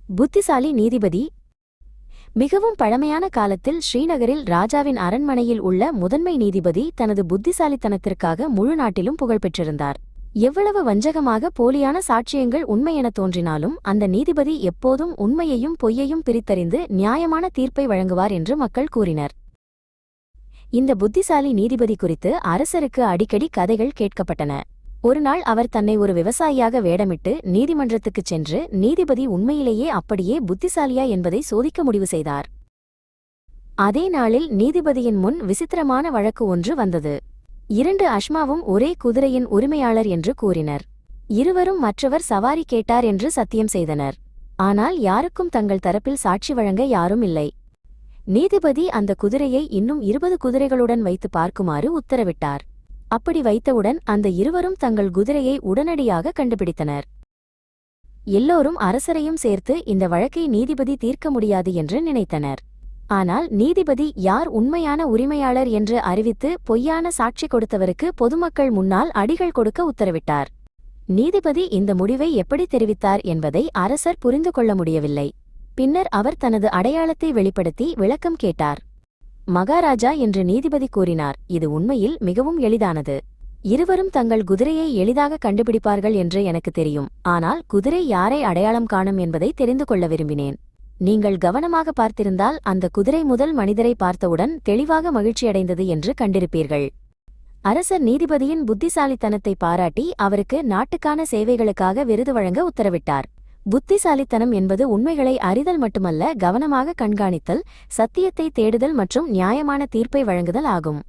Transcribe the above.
புத்திசாலி நீதிபதி. மிகவும் பழமையான காலத்தில் ஸ்ரீநகரில் ராஜாவின் அரண்மனையில் உள்ள முதன்மை நீதிபதி தனது புத்திசாலித்தனத்திற்காக முழு நாட்டிலும் புகழ்பெற்றிருந்தார். எவ்வளவு வஞ்சகமாக போலியான சாட்சியங்கள் உண்மை என தோன்றினாலும் அந்த நீதிபதி எப்போதும் உண்மையையும் பொய்யையும் பிரித்தறிந்து நியாயமான தீர்ப்பை வழங்குவார் என்று மக்கள் கூறினர். இந்த புத்திசாலி நீதிபதி குறித்து அரசருக்கு அடிக்கடி கதைகள் கேட்கப்பட்டன. ஒருநாள் அவர் தன்னை ஒரு விவசாயியாக வேடமிட்டு நீதிமன்றத்துக்குச் சென்று நீதிபதி உண்மையிலேயே அப்படியே புத்திசாலியா என்பதை சோதிக்க முடிவு செய்தார். அதே நாளில் நீதிபதியின் முன் விசித்திரமான வழக்கு ஒன்று வந்தது. 2 அஷ்மாவும் ஒரே குதிரையின் உரிமையாளர் என்று கூறினர். இருவரும் மற்றவர் சவாரி கேட்டார் என்று சத்தியம் செய்தனர். ஆனால் யாருக்கும் தங்கள் தரப்பில் சாட்சி வழங்க யாரும் இல்லை. நீதிபதி அந்த குதிரையை இன்னும் 20 குதிரைகளுடன் வைத்து பார்க்குமாறு உத்தரவிட்டார். அப்படி வைத்தவுடன் அந்த இருவரும் தங்கள் குதிரையை உடனடியாக கண்டுபிடித்தனர். எல்லோரும் அரசரையும் சேர்த்து இந்த வழக்கை நீதிபதி தீர்க்க முடியாது என்று நினைத்தனர். ஆனால் நீதிபதி யார் உண்மையான உரிமையாளர் என்று அறிவித்து பொய்யான சாட்சி கொடுத்தவருக்கு பொதுமக்கள் முன்னால் அடிகள் கொடுக்க உத்தரவிட்டார். நீதிபதி இந்த முடிவை எப்படி தெரிவித்தார் என்பதை அரசர் புரிந்து கொள்ள முடியவில்லை. பின்னர் அவர் தனது அடையாளத்தை வெளிப்படுத்தி விளக்கம் கேட்டார். மகாராஜா என்று நீதிபதி கூறினார், இது உண்மையில் மிகவும் எளிதானது. இருவரும் தங்கள் குதிரையை எளிதாக கண்டுபிடிப்பார்கள் என்று எனக்கு தெரியும். ஆனால் குதிரை யாரை அடையாளம் காணும் என்பதை தெரிந்து கொள்ள விரும்பினேன். நீங்கள் கவனமாக பார்த்திருந்தால் அந்த குதிரை முதல் மனிதரை பார்த்தவுடன் தெளிவாக மகிழ்ச்சியடைந்தது என்று கண்டிருப்பீர்கள். அரசர் நீதிபதியின் புத்திசாலித்தனத்தை பாராட்டி அவருக்கு நாட்டுக்கான சேவைகளுக்காக விருது வழங்க உத்தரவிட்டார். புத்திசாலித்தனம் என்பது உண்மைகளை அறிதல் மட்டுமல்ல, கவனமாக கண்காணித்தல், சத்தியத்தை தேடுதல் மற்றும் நியாயமான தீர்ப்பை வழங்குதல் ஆகும்.